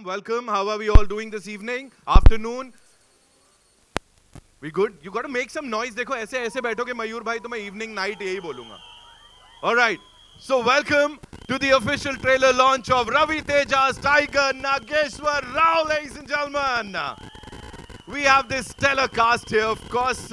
welcome. How are we all doing this evening, afternoon? We good? You got to make some noise. देखो ऐसे ऐसे बैठोगे मयूर भाई तो मैं evening night यही बोलूँगा. All right. So welcome to the official trailer launch of Ravi Teja's Tiger Nageshwar Rao, ladies and gentlemen. We have this stellar cast here, of course,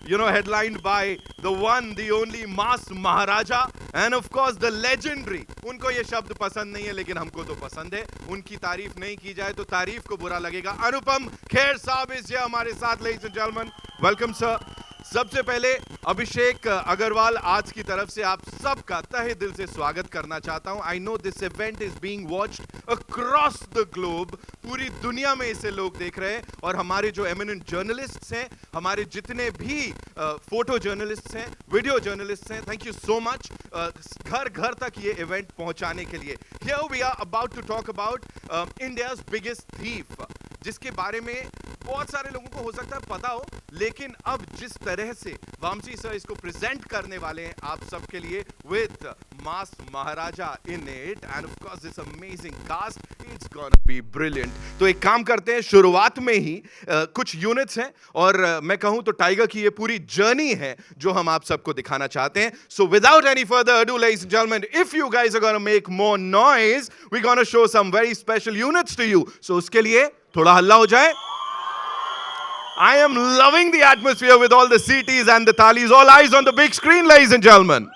headlined by the one, the only Mass Maharaja, and of course the legendary. उनको ये शब्द पसंद नहीं है लेकिन हमको तो पसंद है. उनकी तारीफ नहीं की जाए तो तारीफ को बुरा लगेगा. अनुपम खेर साहब इस ये हमारे साथ, ladies and gentlemen. Welcome, sir. सबसे पहले अभिषेक अग्रवाल आज की तरफ से आप सबका तहे दिल से स्वागत करना चाहता हूं. I know this event is being watched across the globe. पूरी दुनिया में इसे लोग देख रहे हैं और हमारे जो एमिनेंट जर्नलिस्ट्स हैं, हमारे जितने भी फोटो जर्नलिस्ट्स हैं, वीडियो जर्नलिस्ट्स हैं, थैंक यू सो मच घर घर तक ये इवेंट पहुंचाने के लिए. Here we are about to talk about India's biggest thief, जिसके बारे में बहुत सारे लोगों को हो सकता है पता हो, लेकिन अब जिस तरह से वामसी सर इसको प्रेजेंट करने वाले हैं आप सबके लिए with mass Maharaja in it and of course this amazing cast, it's gonna be brilliant. तो एक काम करते हैं, शुरुआत में ही कुछ यूनिट्स हैं और मैं कहूं तो टाइगर की ये पूरी जर्नी है जो हम आप सबको दिखाना चाहते हैं. So without any further ado, ladies and gentleman, if you guys are gonna make more noise, we gonna show some very special units to you. So उसके लिए थोड़ा हल्ला हो जाए. I am loving the atmosphere with all the CTs and the thalis. All eyes on the big screen, ladies and gentlemen.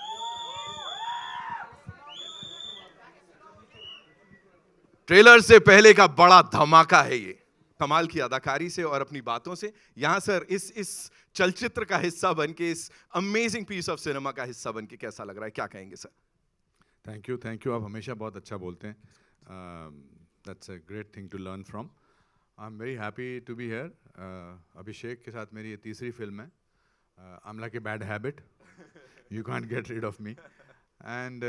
Trailer से पहले का बड़ा धमाका है ये. कमाल की अदाकारी से और अपनी बातों से. यहां सर इस चलचित्र का हिस्सा बनके, इस अमेजिंग पीस ऑफ सिनेमा का हिस्सा बनके कैसा लग रहा है, क्या कहेंगे सर? Thank you. आप हमेशा बहुत अच्छा बोलते हैं. That's a great thing to learn from. I am very happy to be here. Abhishek के साथ मेरी ये तीसरी फिल्म है. I am like a bad habit, you can't get rid of me, and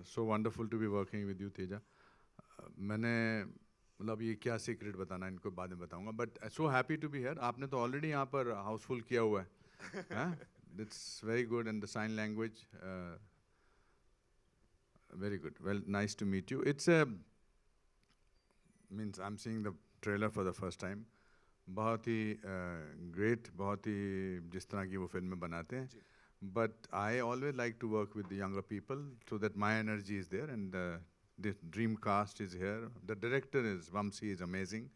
so wonderful to be working with you Teja. मैंने मतलब ये क्या सीक्रेट बताना, इनको बाद में बताऊंगा, but so happy to be here. आपने तो ऑलरेडी यहाँ पर हाउसफुल किया हुआ है. It's very good and the sign language very good. Well, nice to meet you. It's means I'm seeing the trailer for the first time. बहुत ही great, बहुत ही जिस तरह की वो फिल्में बनाते हैं. But I always like to work with the younger people so that my energy is there, and the dream cast is here. The director is Vamsi, is amazing.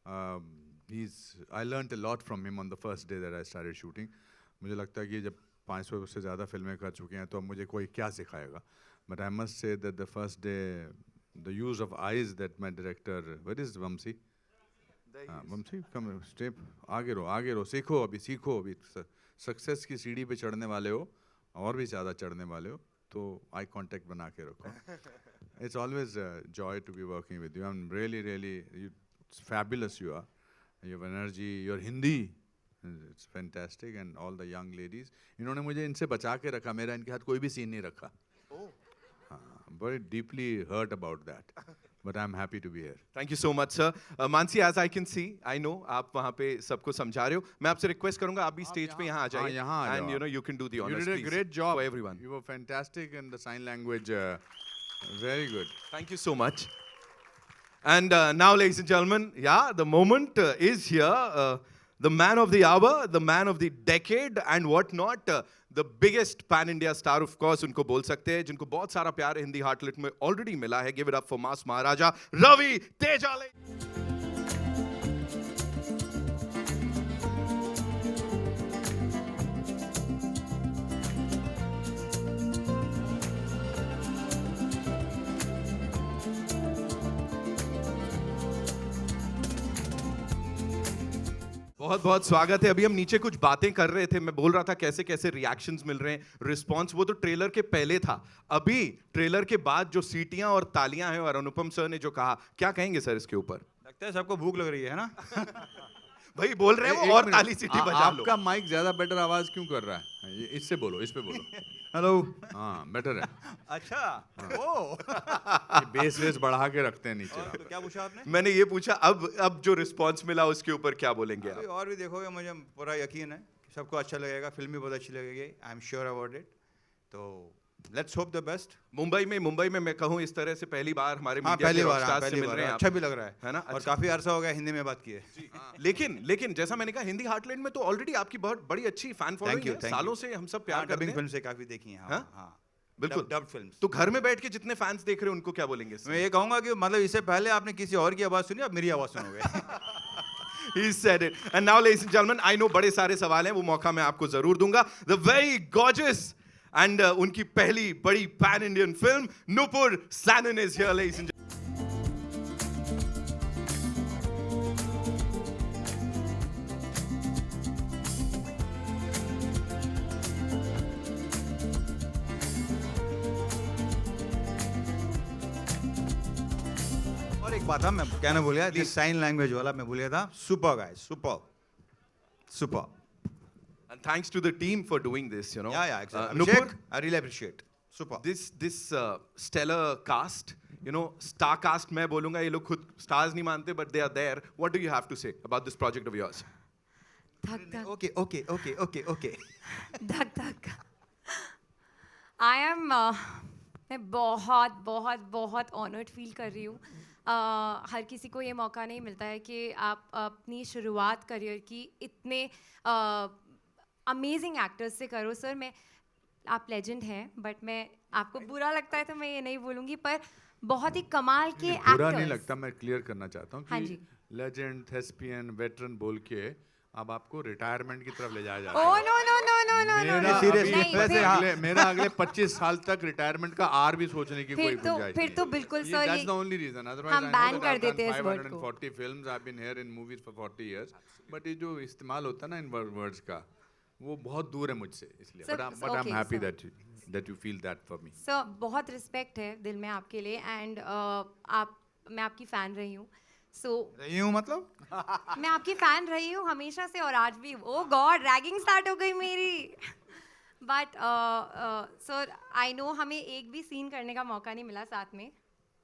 I learnt a lot from him on the first day that I started shooting. मुझे लगता है कि जब 500 से ज़्यादा फिल्में कर चुके हैं तो अब मुझे कोई क्या सिखाएगा. But I must say that the first day, the use of eyes that my director, where is Vamsi? Vamsi, come step, आगे रहो, सीखो अभी. सक्सेस की सीढ़ी पे चढ़ने वाले हो और भी ज़्यादा चढ़ने वाले हो तो आई कांटेक्ट बना के रखो. It's always a joy to be working with you. I'm really, it's fabulous you are. You have energy, your Hindi, it's fantastic, and all the young ladies. इन्होंने मुझे इनसे बचा के रखा, मेरा इनके हाथ कोई भी सीन नहीं रखा. Very deeply hurt about that, but I'm happy to be here. Thank you so much, sir. Mansi, as I can see, I know आप वहाँ पे सबको समझा रहे हो. मैं आपसे रिक्वेस्ट करूँगा आप भी स्टेज पे यहाँ आ जाइए. And you can do the honors, You did a please, great job for everyone. You were fantastic in the sign language. Very good. Thank you so much. And now, ladies and gentlemen, the moment is here. The man of the hour, the man of the decade, and what not. The biggest pan-India star, of course, उनको बोल सकते हैं, जिनको बहुत सारा प्यार हिंदी हार्टलेट में already मिला है. Give it up for Mass Maharaja, Ravi Teja. बहुत बहुत स्वागत है. अभी हम नीचे कुछ बातें कर रहे थे, मैं बोल रहा था कैसे कैसे रिएक्शंस मिल रहे हैं, रिस्पांस. वो तो ट्रेलर के पहले था. अभी ट्रेलर के बाद जो सीटियां और तालियां हैं और अनुपम सर ने जो कहा, क्या कहेंगे सर इसके ऊपर? लगता है सबको भूख लग रही है ना. भाई बोल रहे हैं वो और ताली सीटी बजा लो. आपका माइक ज्यादा बेटर आवाज क्यों कर रहा है? इससे बोलो, इस पे बोलो. हेलो. हाँ, बेटर है. अच्छा. ओ. बेस बढ़ा के रखते हैं नीचे. तो क्या पूछा आपने? मैंने ये पूछा अब जो रिस्पांस मिला उसके ऊपर क्या बोलेंगे आप? और भी देखोगे, मुझे पूरा यकीन है सबको अच्छा लगेगा. फिल्म भी बहुत अच्छी लगेगी. I am sure about it. तो let's hope the best. Mumbai में मैं कहूँ इस तरह से पहली बार हमारे हाँ मीडिया पहली के बार, रॉकस्टार्स से मिल रहे हैं अच्छा आप। भी लग रहा है ना? और अच्छा। काफी अरसा हो गया हिंदी में बात किए। लेकिन जैसा मैंने कहा, हिंदी हार्टलैंड में तो ऑलरेडी आपकी बहुत बड़ी अच्छी फैन फॉलोइंग है, सालों से हम सब प्यार करते डबिंग हैं। फिल्म से काफी देखी हैं। हाँ? हाँ बिल्कुल। Dub films. तो घर में बैठ के जितने फैंस देख रहे हैं उनको क्या बोलेंगे? मैं ये कहूंगा कि मतलब इससे पहले आपने किसी और की आवाज सुनी, अब मेरी आवाज सुनोगे। He said it. And now, ladies and gentlemen, I know बड़े सारे सवाल हैं, वो मौका मैं आपको जरूर दूंगा. The very gorgeous and उनकी पहली बड़ी pan Indian film, Nupur Sanin is here, ladies and gentlemen. और एक बात था, मैं कहना भूल गया, दिस साइन लैंग्वेज वाला मैं भूल गया था। Super guys, super. And thanks to the team for doing this, you know. Yeah, exactly. Nupur, Abhishek, I really appreciate. Super. this stellar cast, you know, star cast मैं बोलूंगा, ये लोग खुद stars नहीं मानते, but they are there. What do you have to say about this project of yours? धक धक Okay. धक धक आई एम मैं बहुत बहुत बहुत ऑनर्ड फील कर रही हूँ। हर किसी को ये मौका नहीं मिलता है कि आप अपनी शुरुआत करियर की इतने अमेजिंग एक्टर्स से करो। सर मैं आप लेजेंड हैं, बट मैं आपको बुरा लगता है तो मैं ये नहीं बोलूँगी, पर बहुत ही कमाल के नहीं, बुरा नहीं एक्टर्स। लगता, मैं क्लियर करना चाहता हूँ हाँ कि जी। लेजेंड, थेस्पियन, वेटरन बोल के अब आपको रिटायरमेंट की तरफ ले जाया जाता ओ है। No no no no no no मेरा seriously, अभी वैसे फिर- हाँ। मेरा अगले 25 साल तक रिटायरमेंट का आर भी सोचने की कोई गुंजाइश फिर तो बिल्कुल सर that's ये the only reason. Otherwise, हम I know ban that कर I've done देते हैं इस word को। 540 films. I've been here in movies for 40 years. But ये जो इस्तेमाल होता है ना इन वर्ड्स का, वो बहुत दूर है मुझसे, इसलिए. Sir, But I'm okay, happy sir. that you feel that for me. Sir बहुत रिस्पेक्ट है दिल में आपके लिए, एंड मैं आपकी फ़ैन रही हूँ। सो रही हूँ मतलब? मैं आपकी फ़ैन रही हूँ हमेशा से, और आज भी। ओ गॉड, रैगिंग स्टार्ट हो गई मेरी। बट सर आई नो हमें एक भी सीन करने का मौका नहीं मिला साथ में,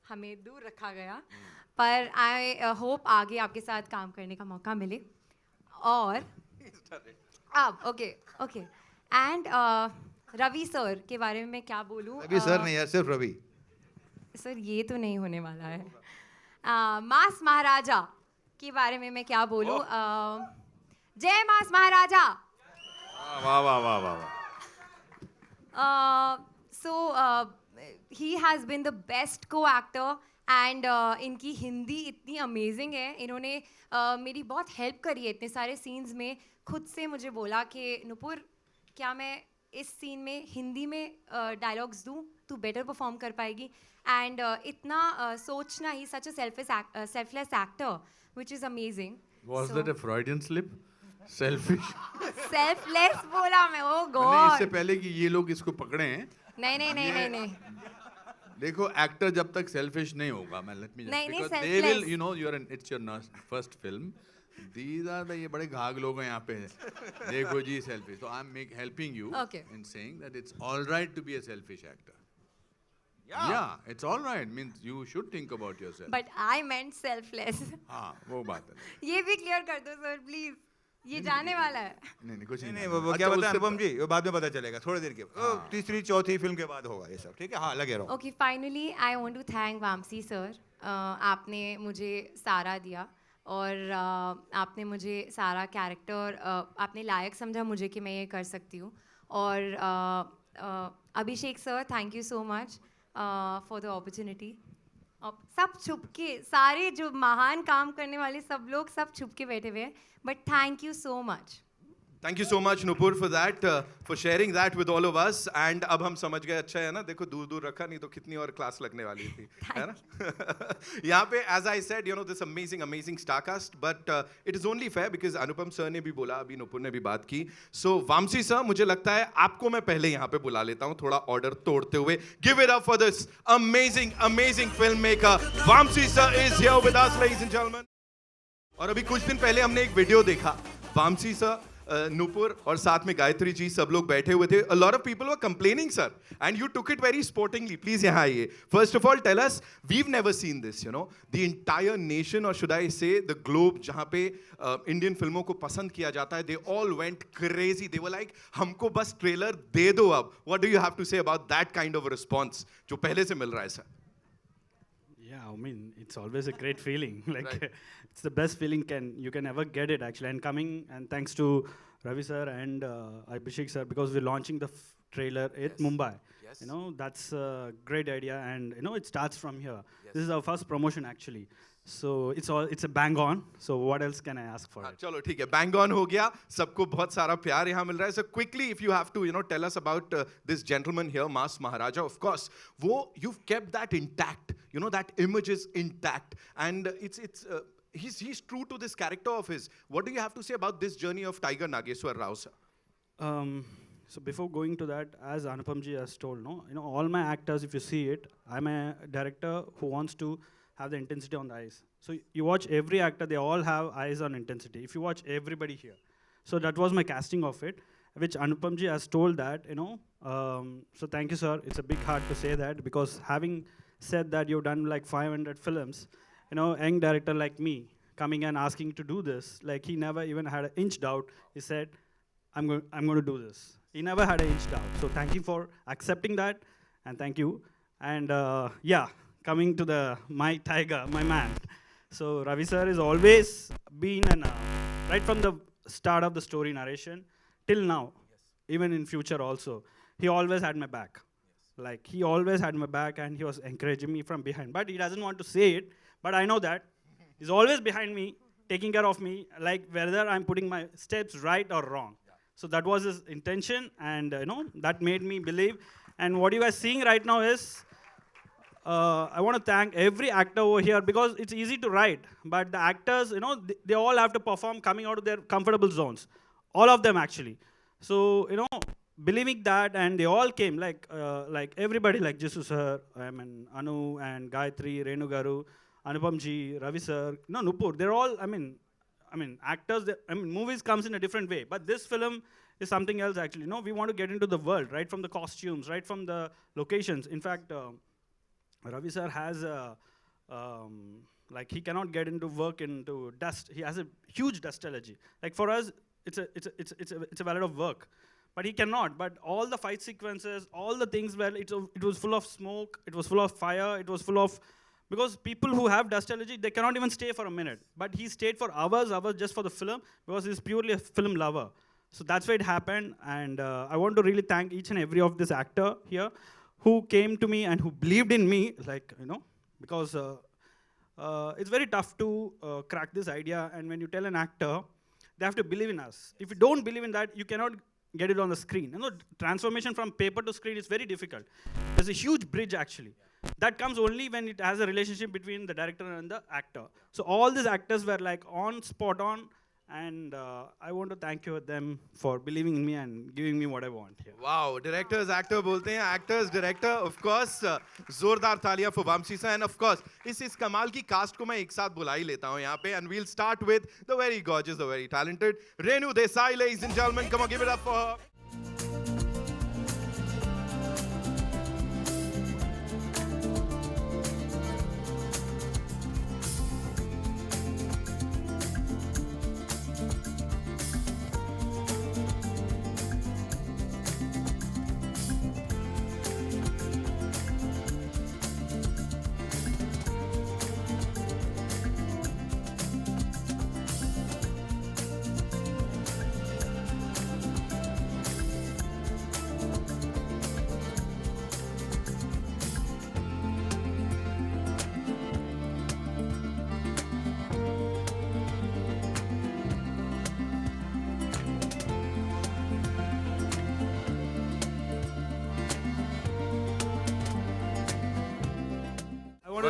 हमें दूर रखा गया, पर आई होप आगे आपके साथ काम करने का मौका मिले। और अब ओके एंड रवि सर के बारे में मैं क्या बोलूँ? अभी सर नहीं यार, सिर्फ रवि। सर ये तो नहीं होने वाला है। मास महाराजा के बारे में मैं क्या बोलूं? जय मास महाराजा। वाह वाह वाह वाह वाह। So he has been the best co actor, and इनकी हिंदी इतनी अमेजिंग है। इन्होंने मेरी बहुत हेल्प करी है इतने सारे सीन्स में। खुद से मुझे बोला कि नुपुर क्या मैं इस सीन में हिंदी में डायलॉग्स दूँ, तू बेटर परफॉर्म कर पाएगी। एंड इतना सोचना, he such a selfless actor which is amazing. Was that a Freudian slip? Selfish? Selfless बोला मैं, ओ नहीं, इससे गॉड। पहले कि ये लोग इसको पकड़े हैं, नहीं देखो एक्टर जब तक सेल्फिश नहीं होगा, मैं लेट मी नहीं, नहीं, because they will, selfless. you know, it's your first film. These are the ये बड़े घाघ लोग हैं यहाँ पे। देखो जी selfish. So I'm helping you Okay. in saying that it's all right to be a selfish actor. Yeah, it's all right. Means you should think about yourself. But I meant selfless. हाँ, वो बात है। ये भी clear कर दो sir please, ये जाने वाला है। नहीं कुछ नहीं नहीं। वो अच्छा, क्या बताएं उससे- अनुपम जी, वो बाद में पता चलेगा थोड़ी देर के बाद। तीसरी चौथी फिल्म के बाद होगा ये सब, ठीक है? हाँ लगे रहो। Okay, finally I want to thank Vamsi sir. आपने मुझे सारा दिया, और आपने मुझे सारा कैरेक्टर आपने लायक समझा मुझे कि मैं ये कर सकती हूँ। और Abhishek sir, thank you so much for the opportunity. सब छुप के, सारे जो महान काम करने वाले सब लोग सब छुप के बैठे हुए हैं, but thank you so much. Thank you so much, Nupur, for that, for sharing that with all of us. And अब हम समझ गए, अच्छा है ना, देखो दूर दूर रखा, नहीं तो कितनी और क्लास लगने वाली थी, है ना? यहाँ पे, as I said, you know, this amazing star cast, but it is only fair because Anupam sir ने भी बोला, अभी नुपुर ने भी बात की. So वामसी सर, मुझे लगता है आपको मैं पहले यहाँ पे बुला लेता हूँ, थोड़ा ऑर्डर तोड़ते हुए. Give it up for this amazing filmmaker. Vamsi sir is here with us, ladies and gentlemen. और अभी कुछ दिन पहले हमने एक वीडियो देखा, वामसी सर नूपुर और साथ में गायत्री जी सब लोग बैठे हुए थे. A lot of people were complaining, sir, and you took it very sportingly. Please यहाँ आइए. First of all, tell us, we've never seen this, you know, the entire nation, or should I say the globe, जहाँ पे Indian फिल्मों को पसंद किया जाता है, they all went crazy. They were like, हमको बस ट्रेलर दे दो अब. What do you have to say about that kind of a response जो पहले से मिल रहा है, sir? Yeah, I mean, it's always a great feeling. Like, Right. it's the best feeling you can ever get it, actually. And coming, and thanks to Ravi sir and Abhishek sir, because we're launching the trailer at Mumbai. Yes. You know, that's a great idea, and you know, it starts from here. This is our first promotion, actually. So it's a bang on. So what else can I ask for हाँ, it? चलो ठीक है, bang on हो गया, सबको बहुत सारा प्यार यहाँ मिल रहा है. So quickly, if you have to, you know, tell us about this gentleman here, Mas Maharaja. Of course, वो you've kept that intact. You know, that image is intact, and he's true to this character of his. What do you have to say about this journey of Tiger Nageshwar Rao, sir? So before going to that, as Anupam ji has told, no, you know, all my actors, if you see it, I'm a director who wants to have the intensity on the eyes. So you watch every actor, they all have eyes on intensity. If you watch everybody here. So that was my casting of it, which Anupam ji has told that, you know. So thank you, sir. It's a big heart to say that, because having said that you've done like 500 films, you know, young director like me coming and asking to do this, like he never even had an inch doubt. He said, I'm going to do this. He never had an inch doubt. So thank you for accepting that, and thank you. And yeah, coming to my tiger, my man. So Ravi sir has always been right from the start of the story narration till now, even in future also, he always had my back. Like, he always had my back, and he was encouraging me from behind. But he doesn't want to say it, but I know that. He's always behind me, taking care of me, like whether I'm putting my steps right or wrong. So that was his intention, and you know, that made me believe. And what you guys seeing right now is, I want to thank every actor over here, because it's easy to write, but the actors, you know, they all have to perform coming out of their comfortable zones. All of them, actually. So, you know, believing that, and they all came, like everybody, like Jisu sir, I mean, Anu and Gayatri, Renu Garu, Anupam ji, Ravi sir, no, Nupur, they're all, I mean, actors, movies comes in a different way, but this film is something else, actually. No, we want to get into the world, right from the costumes, right from the locations. In fact, Ravi sir has like, he cannot get into work into dust. He has a huge dust allergy. Like, for us, it's a valid of work. But he cannot. But all the fight sequences, all the things, well, it was full of smoke, it was full of fire, it was full of, because people who have dust allergy, they cannot even stay for a minute. But he stayed for hours just for the film, because he's purely a film lover. So that's why it happened. And I want to really thank each and every of this actor here who came to me and who believed in me, like, you know, because it's very tough to crack this idea. And when you tell an actor, they have to believe in us. If you don't believe in that, you cannot get it on the screen. You know, transformation from paper to screen is very difficult. There's a huge bridge, actually. That comes only when it has a relationship between the director and the actor. So all these actors were like spot on, and I want to thank you them for believing in me and giving me what I want here. Wow, directors, actor बोलते हैं, actors, director, of course, जोरदार तालियां for Vamsi sir, and of course, इस कमाल की cast को मैं एक साथ बुला ही लेता हूँ यहाँ पे, and we'll start with the very gorgeous, the very talented Renu Desai, ladies and gentlemen, come on, give it up for her.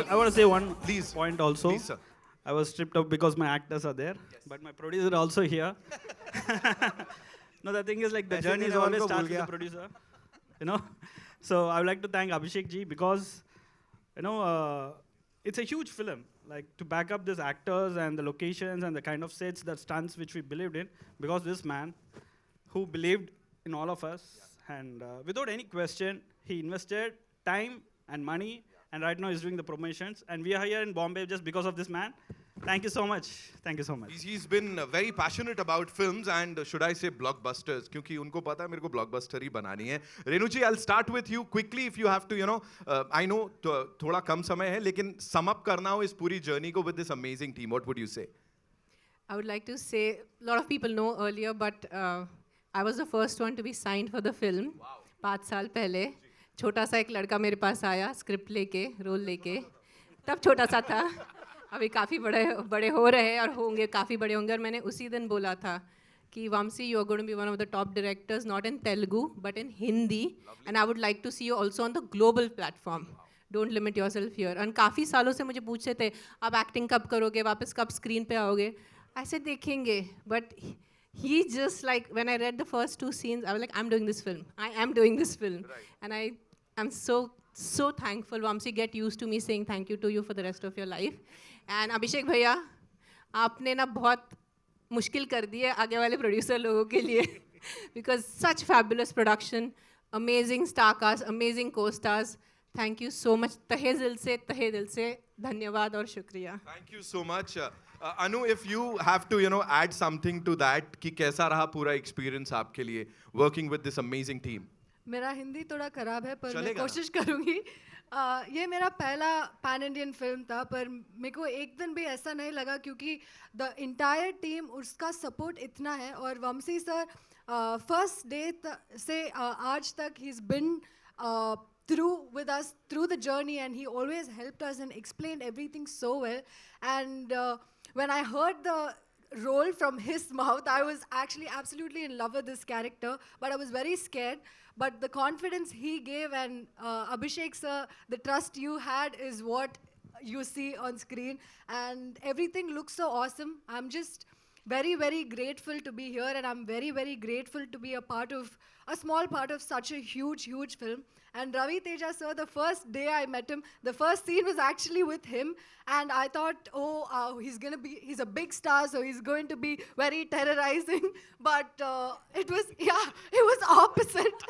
I want to say one Please. point also. Please, sir. I was stripped up because my actors are there, but my producer also here. No, the thing is, like, the ऐसे journey नहीं is ना, always उनको starts भूल with the गया। producer. You know, so I would like to thank Abhishek ji, because, you know, it's a huge film. like to back up these actors and the locations and the kind of sets, that stunts which we believed in, because this man who believed in all of us, and without any question, he invested time and money, and right now he's doing the promotions, and we are here in Bombay just because of this man. Thank you so much. Thank you so much. He's been very passionate about films and should I say blockbusters क्योंकि उनको पता है मेरे को blockbuster ही बनानी है. रेणु जी, I'll start with you quickly if you have to, I know थोड़ा कम समय है लेकिन sum up करना हो इस पूरी journey को with this amazing team. What would you say? I would like to say, a lot of people know earlier, but I was the first one to be signed for the film. 5 साल पहले छोटा सा एक लड़का मेरे पास आया script लेके, role लेके. तब छोटा सा था, अभी काफ़ी बड़े हो रहे हैं और होंगे, काफ़ी बड़े होंगे. और मैंने उसी दिन बोला था कि Vamsi, you are going to be one of the top directors, not in Telugu, but in Hindi. And I would like to see you also on the global platform. Don't limit yourself here. और काफ़ी सालों से मुझे पूछते थे, आप acting कब करोगे, वापस कब स्क्रीन पे आओगे. ऐसे देखेंगे. But he just like, when I read the first 2 scenes, I was like, I'm doing this film. I am doing this film. Right. And I am so thankful. Vamsi, get used to me saying thank you to you for the rest of your life. And Abhishek भैया, आपने ना बहुत मुश्किल कर दी है आगे वाले producer लोगों के लिए. Because such fabulous production, amazing star cast, amazing co-stars. Thank you so much. तहे दिल से धन्यवाद और शुक्रिया. Thank you so much. Anu, if you have to, add something to that, कि कैसा रहा पूरा experience आपके लिए working with this amazing team? मेरा हिंदी थोड़ा खराब है पर मैं चलेगा। कोशिश करूँगी. ये मेरा पहला पैन इंडियन फिल्म था पर मेरे को एक दिन भी ऐसा नहीं लगा क्योंकि द इंटायर टीम उसका सपोर्ट इतना है. और वंशी सर फर्स्ट डे से आज तक he is been through with us through the journey, and he always helped us and explained everything so well. And when I heard the role from his mouth, I was actually absolutely in love with this character, but I was very scared. But the confidence he gave, and Abhishek sir, the trust you had is what you see on screen, and everything looks so awesome. I'm just very grateful to be here, and I'm very grateful to be a small part of such a huge film. And Ravi Teja sir, the first day I met him, the first scene was actually with him, and I thought, he's a big star, so he's going to be very terrorizing. But it was opposite.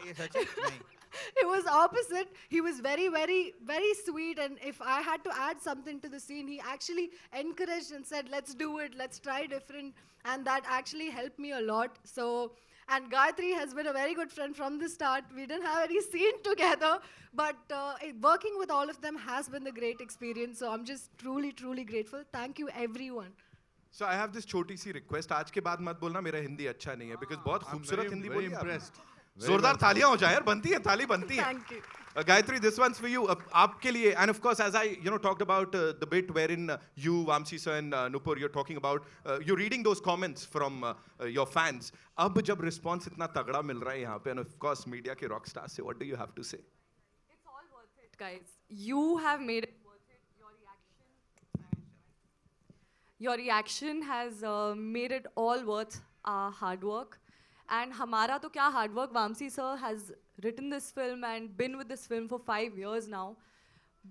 It was opposite. He was very sweet, and if I had to add something to the scene, he actually encouraged and said, let's do it, let's try different, and that actually helped me a lot. So, and Gayatri has been a very good friend from the start. We didn't have any scene together, but working with all of them has been a great experience. So I'm just truly grateful. Thank you everyone. So I have this छोटी सी request. आज के बाद मत बोलना मेरा हिंदी अच्छा नहीं है, because बहुत खूबसूरत हिंदी बोली आपने. impressed. जोरदार तालियां हो जाए यार, बनती है, ताली बनती है. Thank you. Gayatri, this one's for you. आपके लिए, and of course, as I talked about the bit wherein you, Vamsi sir, and Nupur, you're talking about, you're reading those comments from your fans. अब जब response इतना तगड़ा मिल रहा है यहाँ पे, and of course, media के rock stars से, what do you have to say? It's all worth it, guys. You have made it worth it. Your reaction has made it all worth our hard work. And हमारा तो क्या hard work. Vamsi sir has written this film and been with this film for 5 years now.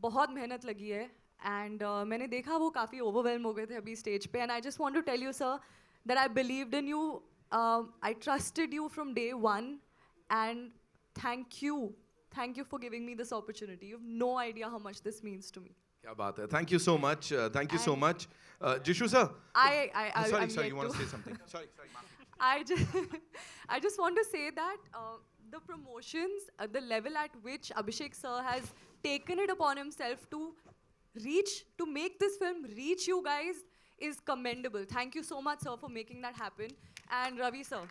बहुत मेहनत लगी है. And मैंने देखा वो काफ़ी overwhelmed हो गए थे अभी stage पे. And I just want to tell you, sir, that I believed in you. I trusted you from day one. And thank you. Thank you for giving me this opportunity. You have no idea how much this means to me. क्या बात है. Thank you so much. Thank you so much. Jishu sir. I'm Sorry, you yet want to to- say something? Sorry. I just want to say that the promotions, the level at which Abhishek sir has taken it upon himself to make this film reach you guys is commendable. Thank you so much, sir, for making that happen. And Ravi sir.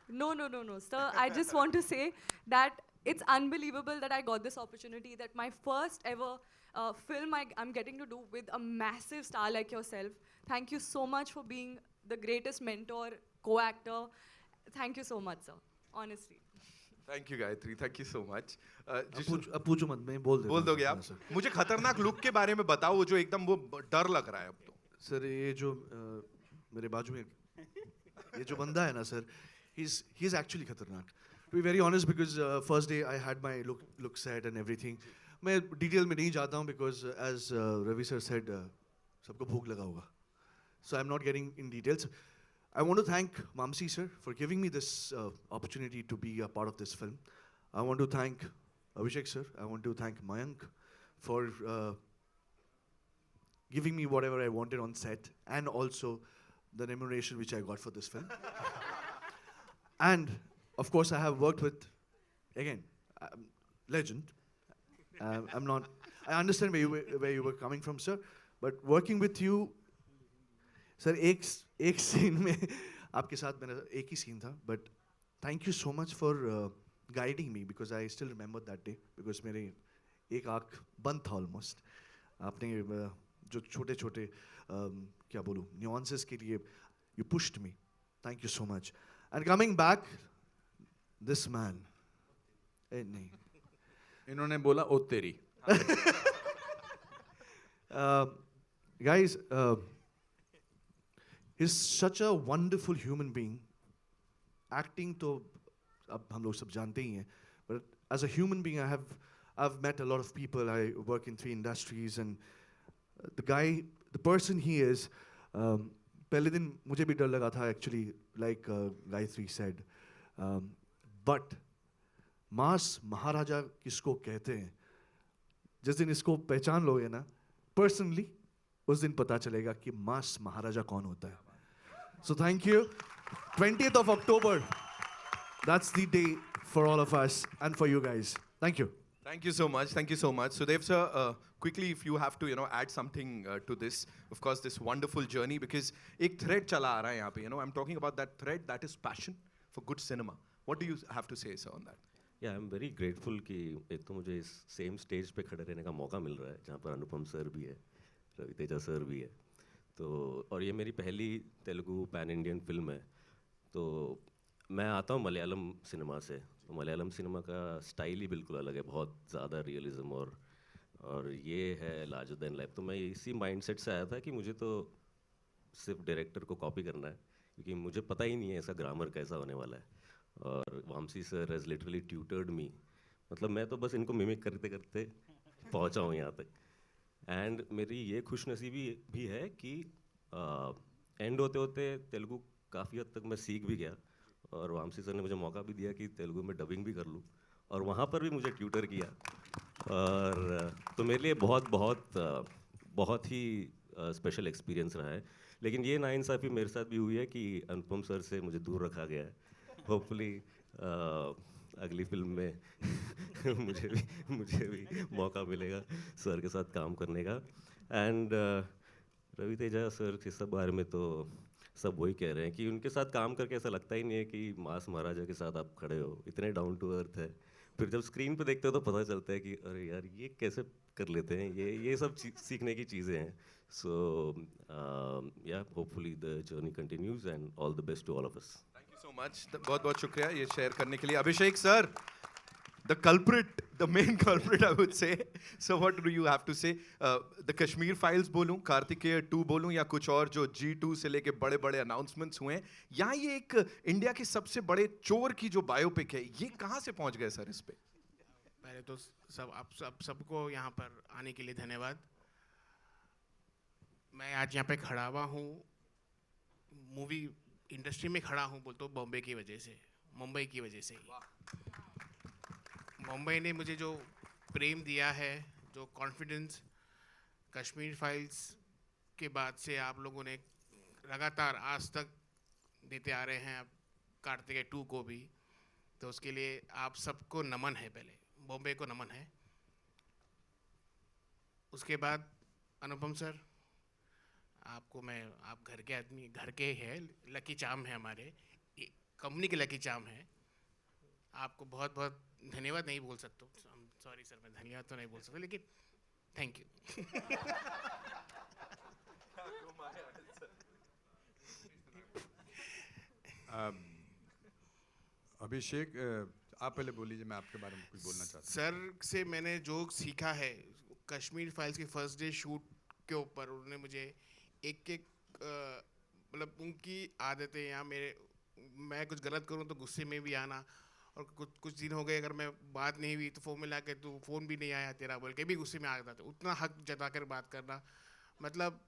No, sir. I just want to say that it's unbelievable that I got this opportunity, that my first ever film I'm getting to do with a massive star like yourself. Thank you so much for being the greatest mentor, co-actor. Thank you so much, sir. Honestly. Thank you, Gayatri. Thank you so much. अब पूछो मत, मैं बोल बोल दोगे आप? मुझे खतरनाक लुक के बारे में बताओ, वो जो एकदम वो डर लग रहा है अब तो. सर ये जो मेरे बाजू में ये जो बंदा है ना सर, he's actually खतरनाक. To be very honest, because first day I had my look set and everything, मैं डिटेल में नहीं जाता हूँ because as Ravi sir said सबको भूख लगा होगा, so I'm not getting in details. I want to thank Mamsi sir for giving me this opportunity to be a part of this film. I want to thank Abhishek sir. I want to thank Mayank for giving me whatever I wanted on set, and also the remuneration which I got for this film. And of course, I have worked with, again, legend. I'm not. I understand where you were coming from, sir. But working with you, sir, एक scene में आपके साथ मेरा एक ही scene था. But thank you so much for guiding me, because I still remember that day, because मेरे एक आँख बंद था almost. आपने जो छोटे-छोटे क्या बोलूँ nuances के लिए you pushed me. Thank you so much. And coming back, this man. नहीं. इन्होंने बोला ओ तेरी. Guys, he's such a wonderful human being. Acting तो अब हम लोग सब जानते ही हैं. But as a human being, I've met a lot of people. I work in 3 industries, and the person he is, पहले दिन मुझे भी डर लगा था actually, like Gayatri said. But मास महाराजा किसको कहते हैं, जिस दिन इसको पहचान लोगे ना personally, उस दिन पता चलेगा कि मास महाराजा कौन होता है. So thank you. 20th of October, that's the day for all of us and for you guys. Thank you. Thank you so much. Thank you so much. Sudev sir, quickly, if you have to, add something to this, of course, this wonderful journey, because एक thread चला आ रहा है यहाँ पे, I'm talking about that thread, that is passion for good cinema. What do you have to say, sir, on that? Yeah, I'm very grateful कि एक तो मुझे इस सेम स्टेज पे खड़े रहने का मौका मिल रहा है, जहाँ पर अनुपम सर भी है, रवि तेजा सर भी है, तो और ये मेरी पहली तेलुगु पैन इंडियन फिल्म है. तो मैं आता हूँ मलयालम सिनेमा से, तो मलयालम सिनेमा का स्टाइल ही बिल्कुल अलग है, बहुत ज़्यादा रियलिज्म और ये है लार्जर देन लाइफ. तो मैं इसी माइंडसेट से आया था कि मुझे तो सिर्फ डायरेक्टर को कॉपी करना है, क्योंकि मुझे पता ही नहीं है इसका ग्रामर कैसा होने वाला है. और Vamsi sir has literally tutored me, मतलब मैं तो बस इनको मिमिक करते करते पहुंचा हूँ यहाँ तक. एंड मेरी ये खुशनसीबी भी है कि एंड होते होते तेलुगु काफ़ी हद तक मैं सीख भी गया, और वामसी सर ने मुझे मौका भी दिया कि तेलुगु में डबिंग भी कर लूँ, और वहाँ पर भी मुझे ट्यूटर किया. और तो मेरे लिए बहुत ही स्पेशल एक्सपीरियंस रहा है. लेकिन ये नाइंसाफ़ी मेरे साथ भी हुई है कि अनुपम सर से मुझे दूर रखा गया है. होपफुली अगली फिल्म में मुझे भी मौका मिलेगा सर के साथ काम करने का. एंड रवि तेजा सर के सब बारे में तो सब वही कह रहे हैं कि उनके साथ काम करके ऐसा लगता ही नहीं है कि मास महाराजा के साथ आप खड़े हो, इतने डाउन टू अर्थ है. फिर जब स्क्रीन पे देखते हो तो पता चलता है कि अरे यार ये कैसे कर लेते हैं, ये सब सीखने की चीज़ें हैं. So yeah hopefully the journey continues and all the best to all of us. So much. बहुत बहुत शुक्रिया ये शेयर करने के लिए. अभिषेक sir, the culprit, the main culprit, I would say. So what do you have to say? The Kashmir Files बोलूं, कार्तिकेय 2 बोलूं, या कुछ और जो G2 से लेके बड़े बड़े अनाउंसमेंट्स हुए हैं, या ये एक इंडिया के सबसे बड़े चोर की जो बायोपिक है, ये कहाँ से पहुँच गए सर इस पे? पहले तो सबको यहाँ पर आने के लिए धन्यवाद. मैं आज यहाँ पे खड़ा हुआ हूँ, मूवी इंडस्ट्री में खड़ा हूँ बोल तो बॉम्बे की वजह से, मुंबई की वजह से ही. मुंबई ने मुझे जो प्रेम दिया है, जो कॉन्फिडेंस कश्मीर फाइल्स के बाद से आप लोगों ने लगातार आज तक देते आ रहे हैं, अब कार्तिकेय 2 को भी, तो उसके लिए आप सबको नमन है. पहले बॉम्बे को नमन है. उसके बाद अनुपम सर, आपको आप घर के आदमी, घर के हैं, लकी चार्म है हमारे कंपनी के लकी चार्म है. आपको बहुत बहुत धन्यवाद नहीं बोल सकता हूँ, सॉरी सर, मैं धन्यवाद तो नहीं बोल सकता, लेकिन थैंक यू. अभिषेक आप पहले बोलिए, मैं आपके बारे में कुछ बोलना चाहता हूँ. सर से मैंने जो सीखा है कश्मीर फाइल्स के फर्स्ट डे शूट के ऊपर, उन्होंने मुझे एक मतलब उनकी आदतें, या मैं कुछ गलत करूं तो गुस्से में भी आना, और कुछ दिन हो गए अगर मैं बात नहीं हुई तो फ़ोन में ला के तू फ़ोन भी नहीं आया तेरा बोल के भी गुस्से में आ जाता था। उतना हक जता कर बात करना, मतलब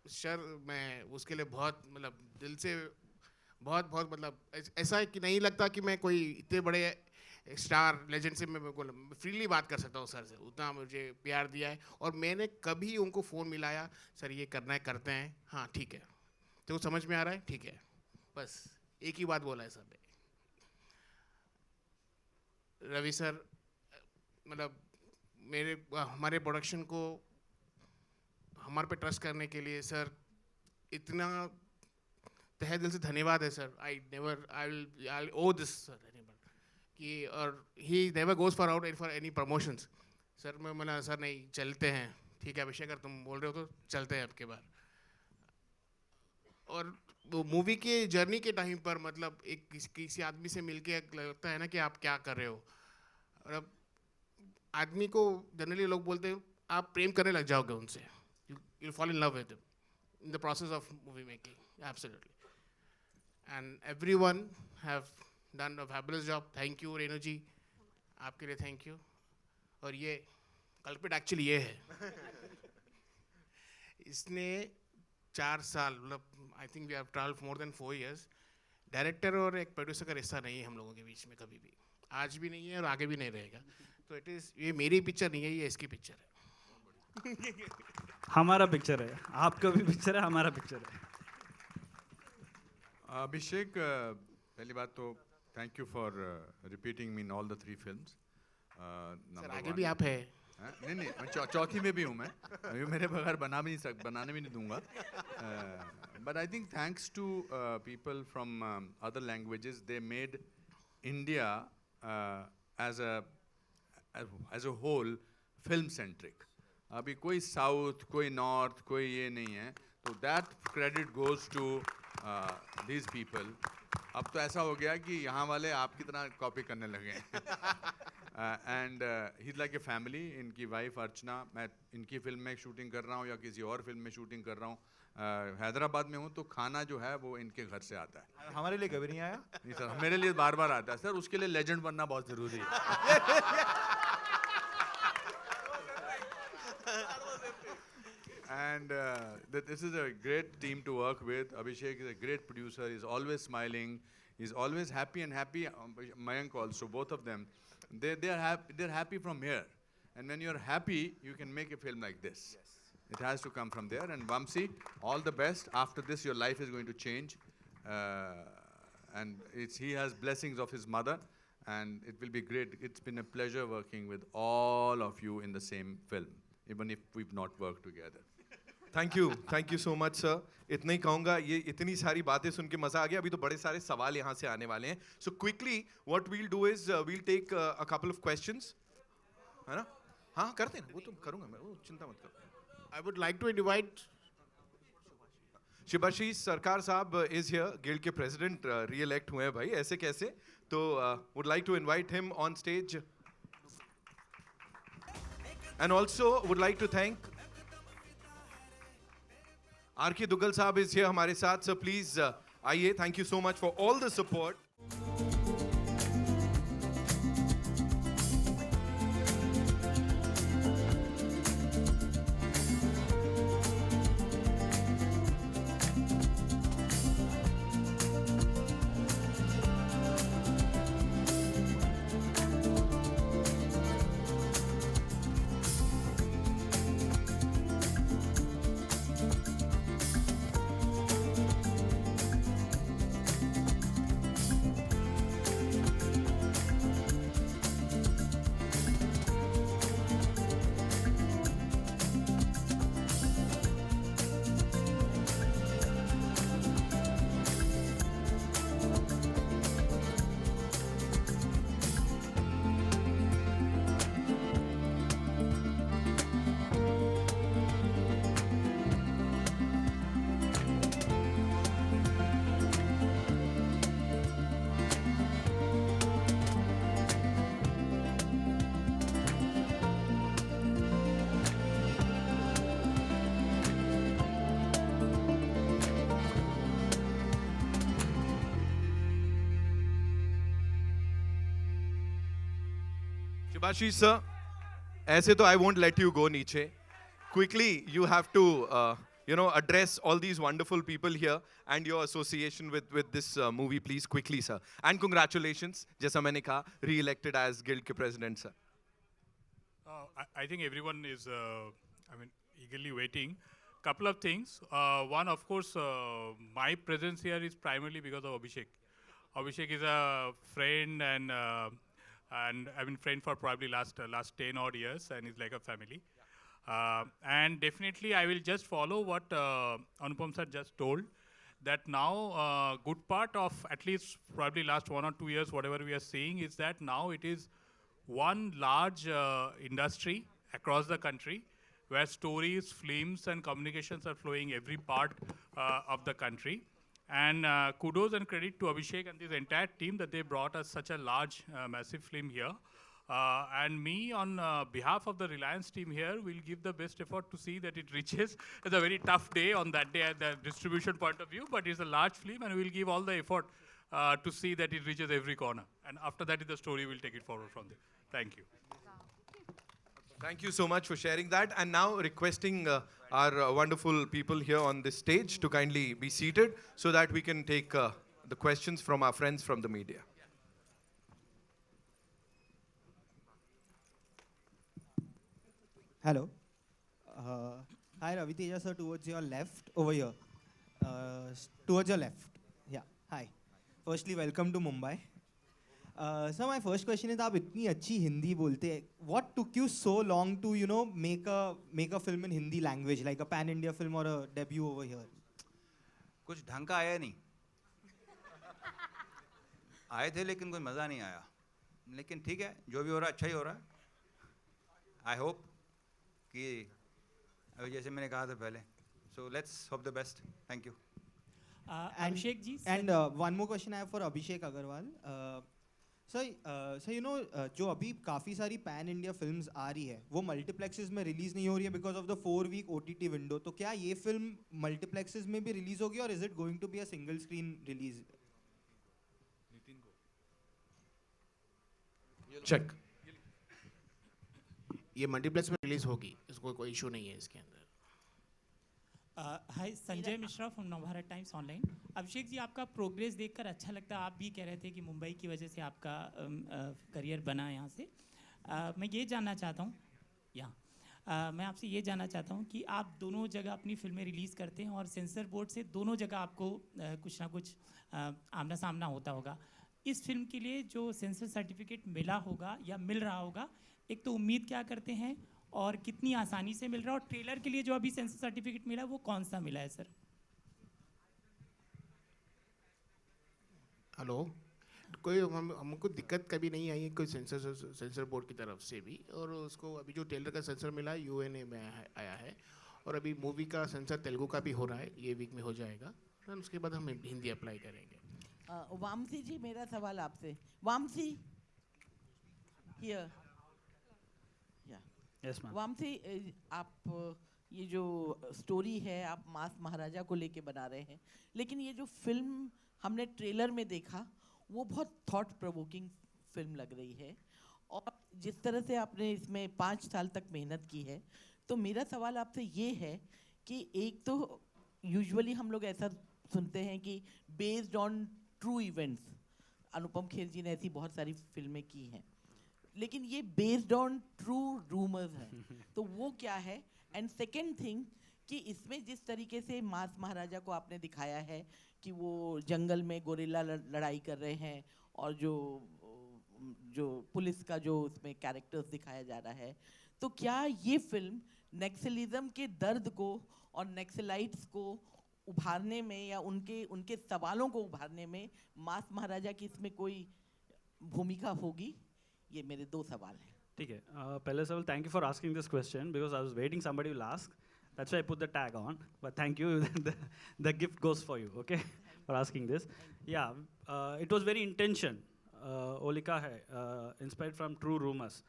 सर मैं उसके लिए बहुत मतलब दिल से बहुत बहुत मतलब ऐसा है कि नहीं लगता कि मैं कोई इतने बड़े स्टार लेजेंड से मैं फ्रीली बात कर सकता हूँ सर से। उतना मुझे प्यार दिया है और मैंने कभी उनको फ़ोन मिलाया सर ये करना है करते हैं, हाँ ठीक है, तो समझ में आ रहा है, ठीक है, बस एक ही बात बोला है सर ने। रवि सर मतलब हमारे प्रोडक्शन को हमारे पे ट्रस्ट करने के लिए सर इतना तहे दिल से धन्यवाद है sir. I owe this sir कि और he never goes for out for any promotions. Sir मैं बोला सर नहीं चलते हैं, ठीक है अभिषेक अगर तुम बोल रहे हो तो चलते हैं आपके बार। और वो मूवी के जर्नी के टाइम पर मतलब एक किसी आदमी से मिलके लगता है ना कि आप क्या कर रहे हो। मतलब आदमी को जनरली लोग बोलते हैं आप प्रेम करने लग जाओगे उनसे, you fall in love with them in the process of movie making, absolutely. And everyone have done a fabulous job. Thank you Renu ji, आपके लिए थैंक यू। और ये कल्प्रिट एक्चुअली ये है इसने 4 साल मतलब I think we have travelled more than 4 years। Director और एक प्रोड्यूसर का रिश्ता नहीं है हम लोगों के बीच में कभी भी, आज भी नहीं है और आगे भी नहीं रहेगा। तो इट इज़ ये मेरी पिक्चर नहीं है, ये इसकी पिक्चर है। हमारा पिक्चर है, आपका भी पिक्चर है, हमारा पिक्चर है। अभिषेक, पहली बात तो thank you for repeating me in all the 3 films। Sir आगे भी आप है। नहीं नहीं, मैं चौथी में भी हूँ मैं, अभी मेरे बगैर बनाने भी नहीं दूंगा। But I think thanks to people from other languages they made India as a whole film centric. अभी कोई साउथ कोई नॉर्थ कोई ये नहीं है, तो that credit goes to these people. अब तो ऐसा हो गया कि यहाँ वाले आपकी तरह कॉपी करने लगे हैं। And he is like a family. इनकी वाइफ अर्चना, मैं इनकी फिल्म में शूटिंग कर रहा हूँ या किसी और फिल्म में शूटिंग कर रहा हूँ, हैदराबाद में हूँ, तो खाना जो है वो इनके घर से आता है। हमारे लिए कभी नहीं आया? नहीं सर, मेरे लिए बार बार आता है सर, उसके लिए लेजेंड बनना बहुत ज़रूरी है। And this is a great team to work with. Abhishek is a great producer. He's always smiling. He's always happy and happy. Mayank also, both of them. They're happy from here. And when you're happy, you can make a film like this. Yes. It has to come from there. And Vamsi, all the best. After this, your life is going to change. And he has blessings of his mother. And it will be great. It's been a pleasure working with all of you in the same film, even if we've not worked together. Thank you so much sir. इतना ही कहूँगा, ये इतनी सारी बातें सुन के मज़ा आ गया। अभी तो बड़े सारे सवाल यहाँ से आने वाले हैं। So quickly what we'll do is we'll take a couple of questions, है ना? हाँ करते हैं, वो तो करूँगा मैं, वो चिंता मत करो। I would like to invite Shibashish Sarkar साहब इज हियर, गिल्ड के प्रेसिडेंट री इलेक्ट हुए हैं भाई, ऐसे कैसे? तो would like to invite him on stage and also would like to thank R K. Duggal साहब इज हियर हमारे साथ। सर प्लीज आइए, thank you so much for all the support. Shubhashish sir, ऐसे तो I won't let you go नीचे. Quickly, you have to, address all these wonderful people here and your association with this movie, please, quickly, sir. And congratulations, जैसा मैंने कहा, re-elected as Guild के president, sir. I think everyone is, eagerly waiting. Couple of things. One, of course, my presence here is primarily because of Abhishek. Abhishek is a friend and I've been friend for probably last 10 odd years, and he's like a family. And definitely, I will just follow what Anupam sir just told. That now, good part of at least probably last 1 or 2 years, whatever we are seeing, is that now it is one large industry across the country where stories, films, and communications are flowing every part of the country. And kudos and credit to Abhishek and this entire team that they brought us such a large, massive film here. And me, on behalf of the Reliance team here, will give the best effort to see that it reaches. It's a very tough day on that day at the distribution point of view, but it's a large film, and we'll give all the effort to see that it reaches every corner. And after that, the story will take it forward from there. Thank you. Thank you so much for sharing that. And now requesting our wonderful people here on this stage to kindly be seated so that we can take the questions from our friends from the media. Hello. Hi, Ravi Teja sir, towards your left, over here. Towards your left. Yeah, hi. Firstly, welcome to Mumbai. So my first question is, आप इतनी अच्छी हिंदी बोलते हैं. What took you so long to, make a film in Hindi language, like a pan-India film or a debut over here? कुछ ढंग का आया नहीं. आए थे लेकिन कोई मज़ा नहीं आया. लेकिन ठीक है, जो भी हो रहा है अच्छा ही हो रहा है. I hope कि अभी जैसे मैंने कहा था पहले. So let's hope the best. Thank you. Abhishek ji. And one more question I have for Abhishek Agarwal. So जो अभी काफ़ी सारी पैन इंडिया फिल्म्स आ रही है वो मल्टीप्लेक्सेस में रिलीज नहीं हो रही है because of the 4-week OTT window. तो क्या ये फिल्म मल्टीप्लेक्सेस में भी रिलीज होगी और is it going to be a single screen release? Check. ये मल्टीप्लेक्स में रिलीज होगी, इसको कोई इशू नहीं है इसके अंदर. Hi, Sanjay Mishra from Navbharat Times online. Abhishek ji, आपका प्रोग्रेस देखकर अच्छा लगता है. आप भी कह रहे थे कि मुंबई की वजह से आपका करियर बना यहाँ से. मैं ये जानना चाहता हूँ मैं आपसे ये जानना चाहता हूँ कि आप दोनों जगह अपनी फिल्में रिलीज़ करते हैं और सेंसर बोर्ड से दोनों जगह आपको कुछ ना कुछ आमना सामना होता होगा. इस फिल्म के लिए जो सेंसर सर्टिफिकेट मिला होगा या मिल रहा होगा, एक तो उम्मीद क्या करते हैं और कितनी आसानी से मिल रहा है, और ट्रेलर के लिए जो अभी सेंसर सर्टिफिकेट मिला वो कौन सा मिला है सर? हेलो. कोई हमको दिक्कत कभी नहीं आई है कोई सेंसर बोर्ड की तरफ से भी. और उसको अभी जो ट्रेलर का सेंसर मिला है UNA में आया है, और अभी मूवी का सेंसर तेलुगु का भी हो रहा है, ये वीक में हो जाएगा. और उसके बाद हम हिंदी अप्लाई करेंगे. वामसी जी, मेरा सवाल आपसे. Vamsi here. Yes, ma'am. Vamsi, आप ये जो स्टोरी है आप मास महाराजा को लेके बना रहे हैं, लेकिन ये जो फिल्म हमने ट्रेलर में देखा वो बहुत थॉट प्रोवोकिंग फिल्म लग रही है, और जिस तरह से आपने इसमें 5 साल तक मेहनत की है, तो मेरा सवाल आपसे ये है कि एक तो यूजुअली हम लोग ऐसा सुनते हैं कि based on true events, Anupam Kher जी ने ऐसी बहुत सारी फिल्में की हैं, लेकिन ये बेस्ड ऑन ट्रू रूमर्स है, तो वो क्या है? एंड सेकेंड थिंग कि इसमें जिस तरीके से मास महाराजा को आपने दिखाया है कि वो जंगल में गोरिल्ला लड़ाई कर रहे हैं, और जो पुलिस का जो उसमें कैरेक्टर्स दिखाया जा रहा है, तो क्या ये फिल्म नेक्सलिज्म के दर्द को और नेक्सलाइट्स को उभारने में या उनके सवालों को उभारने में मास महाराजा की इसमें कोई भूमिका होगी? ये मेरे 2 सवाल हैं. ठीक है. पहले सवाल, thank you for asking this question because I was waiting somebody will ask. That's why I put the tag on. But thank you. The gift goes for you. Okay, for asking this. Yeah, it was very intention. Olika hai inspired from true rumors,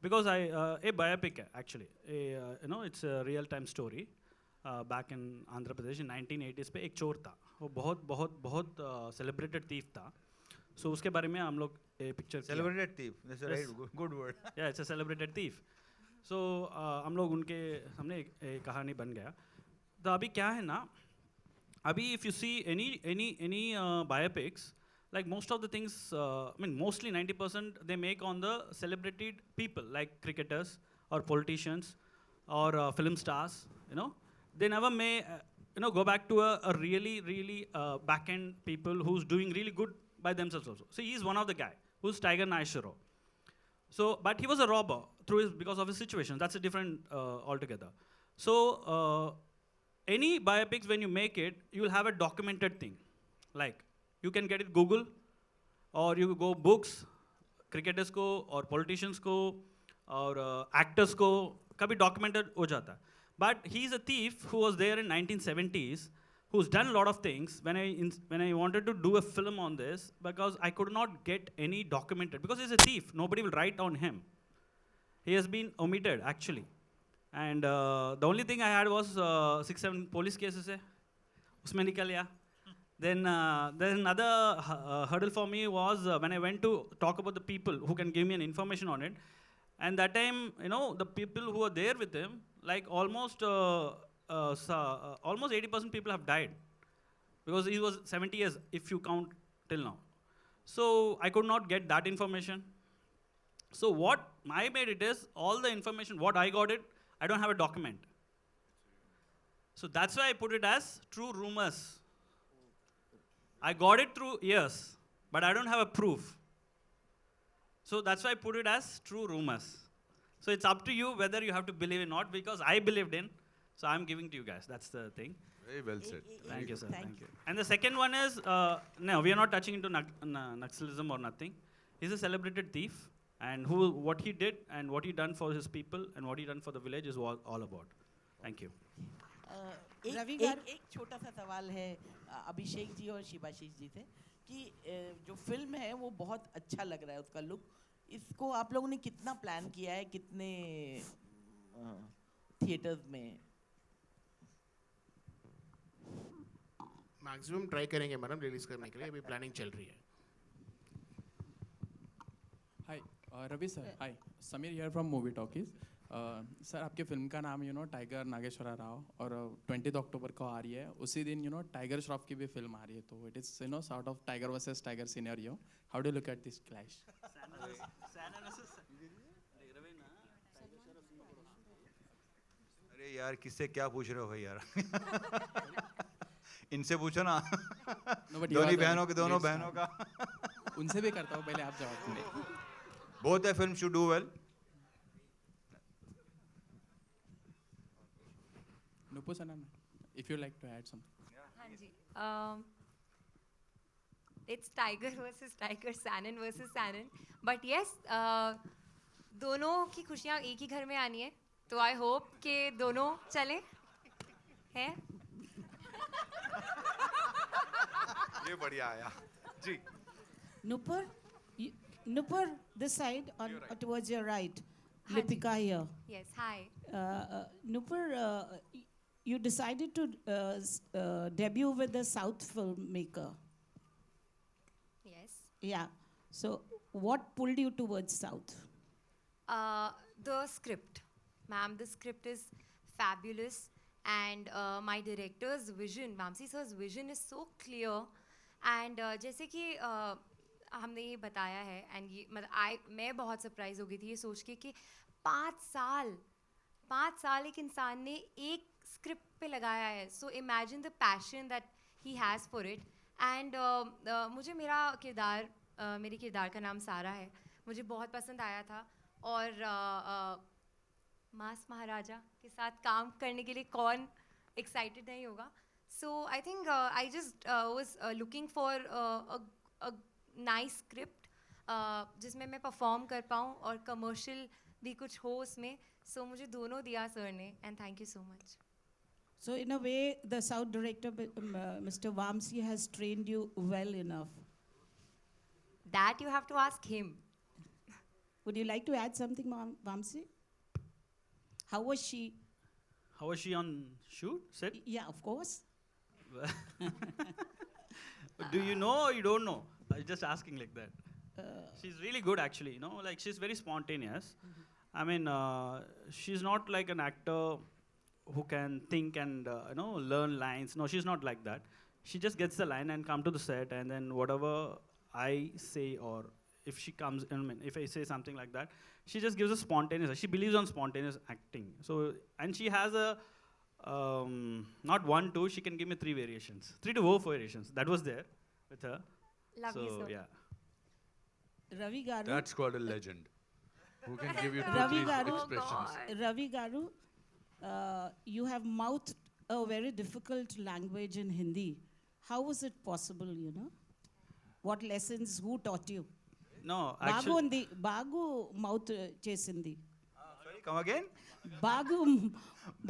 because a biopic hai, actually. It's a real-time story. Back in Andhra Pradesh in 1980s पे एक चोर था. वो बहुत celebrated thief था. So उसके बारे में हम लोग picture Celebrated thief. That's a right good word. Yeah, it's a celebrated thief. So हम लोग उनके हमने एक कहानी बन गया. तो अभी क्या है ना, अभी if you see any biopics, like most of the things, I mean mostly 90% they make on the celebrated people like cricketers or politicians or film stars. You know, they never may go back to a really back end people who's doing really good by themselves also. So he's one of the guy who's Tiger Naishiro. So, but he was a robber because of his situation. That's a different altogether. So, any biopics when you make it, you will have a documented thing. Like, you can get it Google, or you go books, cricketers ko, or politicians ko, or actors ko, kabhi documented ho jata. But he's a thief who was there in 1970s, who's done a lot of things. When I wanted to do a film on this, because I could not get any documented, because he's a thief, nobody will write on him. He has been omitted actually. And the only thing I had was 6-7 police cases. Usme nikal gaya. Then another hurdle for me was when I went to talk about the people who can give me an information on it. And that time, the people who were there with him, like almost 80% people have died. Because he was 70 years, if you count till now. So I could not get that information. So what I made it is, all the information, what I got it, I don't have a document. So that's why I put it as true rumors. I got it through years, but I don't have a proof. So that's why I put it as true rumors. So it's up to you whether you have to believe or not, because I believed in, so I'm giving to you guys. That's the thing. Very well said. Thank you, sir. Thank you. And the second one is, no, we are not touching into Naxalism or nothing. He's a celebrated thief, and what he did and what he done for his people and what he done for the village is all about. Thank you. एक छोटा सा सवाल है अभिषेक जी और शिवाशीष जी से कि जो film है वो बहुत अच्छा लग रहा है उसका लुक. इसको आप लोगों ने कितना प्लान किया है, कितने थिएटर्स में? मैक्सिमम ट्राई करेंगे मैडम रिलीज करने के लिए, अभी प्लानिंग चल रही है. Hi Ravi sir, hi Sameer here from Movie Talkies. Sir आपके फिल्म का नाम टाइगर नागेश्वर राव, और 20 अक्टूबर को आ रही है. उसी दिन टाइगर श्रॉफ की भी फिल्म आ रही है, तो it is sort of tiger versus tiger scenario. How do look at this clash? अरे यार किससे क्या पूछ रहे हो भाई यार? इनसे पूछो ना. दोनों बहनों के दोनों बहनों का. उनसे भी करता हूँ, पहले आप जवाब दें. Both the films should do well. Nupu Sanan, if you like to add something. हाँ जी. It's Tiger versus Tiger, Sanan versus Sanan. But yes, दोनों की खुशियाँ एक ही घर में आनी है. तो I hope कि दोनों चलें. हैं? ये बढ़िया आया. जी. Nupur, this side on towards your right. Lipika here. Yes, hi. Nupur, you decided to debut with a South filmmaker. Yes. Yeah. So, what pulled you towards South? The script. Ma'am, the script is fabulous. And my director's vision, Vamsi sir's vision is so clear. And जैसे कि हमने ये बताया है, and ये मैं बहुत surprise हो गई थी ये सोच के कि 5 साल एक इंसान ने एक स्क्रिप्ट पे लगाया है. So imagine the passion that he has for it. And मुझे मेरे किरदार का नाम सारा है, मुझे बहुत पसंद आया था. और मास महाराजा के साथ काम करने के लिए कौन एक्साइटेड नहीं होगा. So I think I just was looking for a nice script जिसमें मैं परफॉर्म कर पाऊँ और कमर्शियल भी कुछ हो उसमें. सो मुझे दोनों दिया सर ने, and thank you so much. So, in a way, the South director, Mr. Vamsi, has trained you well enough. That you have to ask him. Would you like to add something, Vamsi? How was she? How was she on shoot, set? Yeah, of course. Do you know or you don't know? Just asking like that. She's really good, actually. You know, like she's very spontaneous. I mean, she's not like an actor who can think and learn lines. No, she's not like that. She just gets the line and come to the set, and then whatever I say, or if she comes, I mean, if I say something like that, she just gives a spontaneous. She believes on spontaneous acting. So, and she has a not 1, 2. She can give me 3 variations, 3 to 4 variations. That was there with her. Love so you, sir. yeah. Ravi Garu. That's called a legend. Who can give you Ravi 2, 3 Garu. expressions? Ravi Garu, you have mouthed a very difficult language in Hindi. How was it possible, you know? What lessons, who taught you? No, Bagu actually, undi, Bagu mouth chesindi. Sorry, come again? Bagu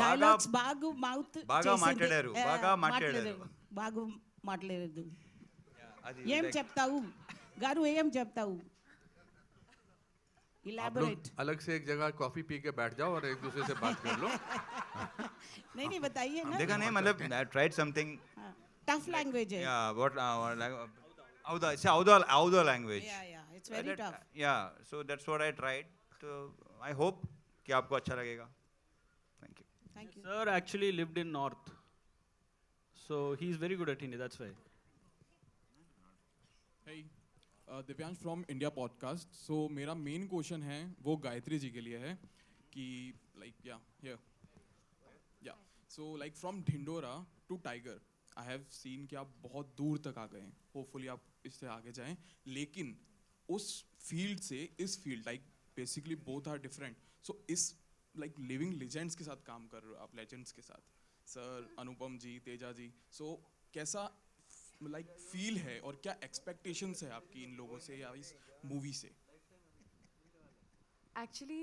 dialogues, Bagu mouth Baga chesindi. మాట్లాడారు, బాగా మాట్లాడారు. Bagu మాట్లాడలేదు. అది ఏం like- చెప్తావు? గారు ఏం చెప్తావు? आप लोग Elaborate. अलग से एक जगह कॉफी पी के बैठ जाओ और एक दूसरे से बात कर लो. नहीं बताइए ना. देखा नहीं मतलब I tried something. Tough language है. Yeah, what Auda, it's Auda language. Yeah, it's very tough. Yeah, so that's what I tried. So I hope कि आपको अच्छा लगेगा. Thank you. Thank you. sir actually lived in North. So he's very good at Hindi, that's why. Hey, Divyansh from India Podcast. So मेरा main question है वो गायत्री जी के लिए है कि लाइक या so like from Dhindora to Tiger I have seen कि आप बहुत दूर तक आ गए हैं. होपफुली आप इससे आगे जाएं, लेकिन उस फील्ड से इस field like basically both are different. So इस लाइक लिविंग लेजेंड्स के साथ काम कर रहे हो आप, लेजेंड्स के साथ, सर अनुपम जी, तेजा जी. सो कैसा लाइक फील है और क्या एक्सपेक्टेशंस है आपकी इन लोगों से या इस मूवी से? एक्चुअली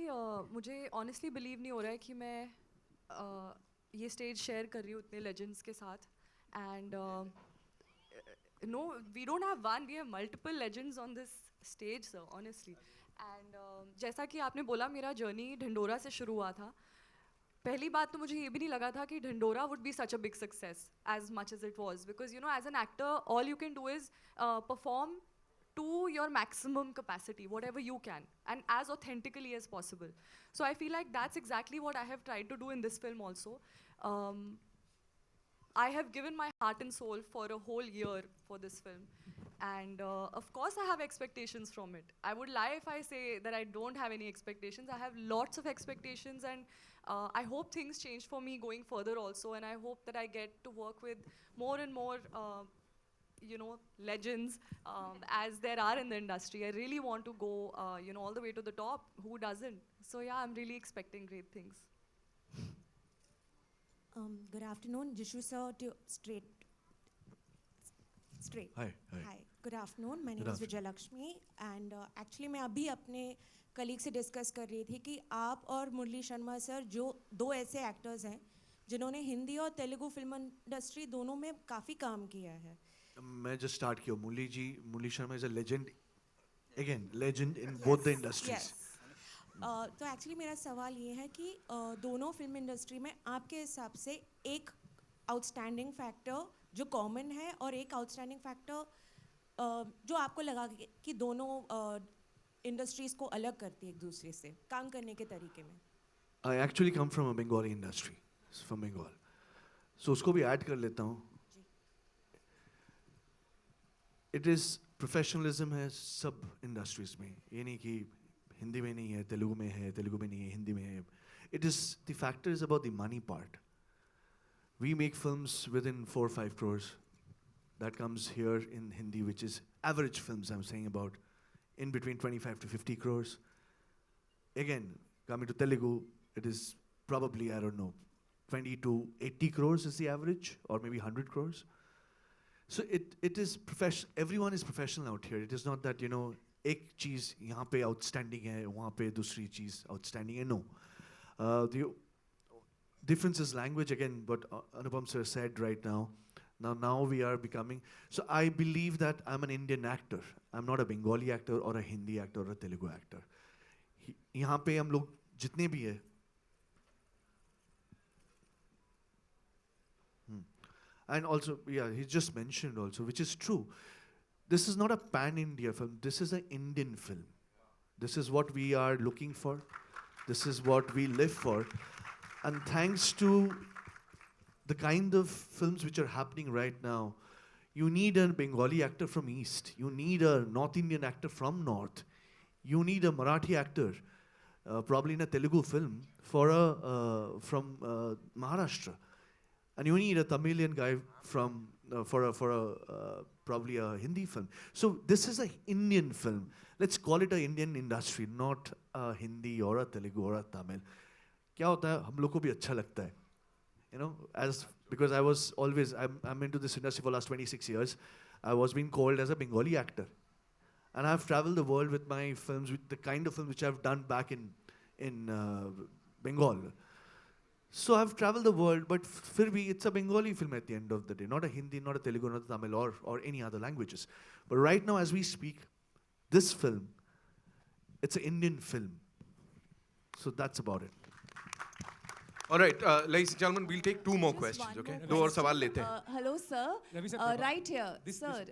मुझे ऑनेस्टली बिलीव नहीं हो रहा है कि मैं ये स्टेज शेयर कर रही हूँ इतने लेजेंड्स के साथ. And no, we don't have one, we have multiple legends on this stage sir, honestly. एंड जैसा कि आपने बोला, मेरा जर्नी ढिंडोरा से शुरू हुआ था. पहली बात तो मुझे ये भी नहीं लगा था कि Dhindora would be such a big success as much as it was, because you know as an actor all you can do is perform to your maximum capacity, whatever you can, and as authentically as possible. So I feel like that's exactly what I have tried to do in this film also. I have given my heart and soul for a whole year for this film. And of course I have expectations from it. I would lie if I say that I don't have any expectations. I have lots of expectations, and I hope things change for me going further also, and I hope that I get to work with more and more legends as there are in the industry. I really want to go all the way to the top. Who doesn't? So yeah, I'm really expecting great things. Good afternoon, Jishu sir. Straight. Hi. Hi. Good afternoon. My Good name is Vijayalakshmi, and actually मैं अभी अपने colleague से discuss कर रही थी कि आप और मुरली शर्मा सर जो 2 ऐसे एक्टर्स हैं जिन्होंने हिंदी और तेलुगु फिल्म इंडस्ट्री दोनों में काफ़ी काम किया है. मैं जस्ट स्टार्ट किया. Murali Sharma is a legend, again legend in both the industries. तो एक्चुअली मेरा सवाल ये है कि दोनों फिल्म इंडस्ट्री में आपके हिसाब से एक आउटस्टैंडिंग फैक्टर जो कॉमन है और एक आउटस्टैंडिंग फैक्टर जो आपको लगा कि दोनों इंडस्ट्रीज को अलग करती है एक दूसरे से काम करने के तरीके में. I actually come from a Bengali industry, from Bengal, so उसको भी ऐड कर लेता हूँ. इट इज़ प्रोफेशनलिज्म है सब इंडस्ट्रीज में. ये नहीं कि हिंदी में नहीं है, तेलुगु में है, तेलुगु में नहीं है, हिंदी में है. It is the factor is about the money part. We make films with in 4-5 crores. That comes here in Hindi, which is average films I'm saying about, in between 25 to 50 crores. Again, coming to Telugu, it is probably, I don't know, 20 to 80 crores is the average, or maybe 100 crores. So it is professional. Everyone is professional out here. It is not that, एक चीज़ यहाँ पे outstanding है, वहाँ पे दूसरी चीज़ outstanding है. No. The difference is language again, but Anupam sir said right now. Now we are becoming. So I believe that I'm an Indian actor. I'm not a Bengali actor or a Hindi actor or a Telugu actor. यहाँ पे हम लोग जितने भी हैं. And also, yeah, he just mentioned also, which is true. this is not a pan-India film. This is an Indian film. This is what we are looking for. This is what we live for. And thanks to the kind of films which are happening right now, you need a Bengali actor from East. You need a North Indian actor from North. You need a Marathi actor, probably in a Telugu film, from Maharashtra. And you need a Tamilian guy from probably a Hindi film. So this is an Indian film. Let's call it an Indian industry, not a Hindi or a Telugu or a Tamil. क्या होता है हम लोग को भी अच्छा लगता है, you know, because I'm into this industry for the last 26 years. I was being called as a Bengali actor, and I've traveled the world with my films, with the kind of films which I've done back in Bengal. So I've traveled the world, but फिर भी it's a Bengali film at the end of the day, not a Hindi, not a Telugu, not a Tamil or any other languages. But right now, as we speak, this film, it's an Indian film. So that's about it. All right, ladies and gentlemen, we'll take two more questions, okay? दो और सवाल लेते हैं. Hello, sir. Ravi sir, Right here, sir.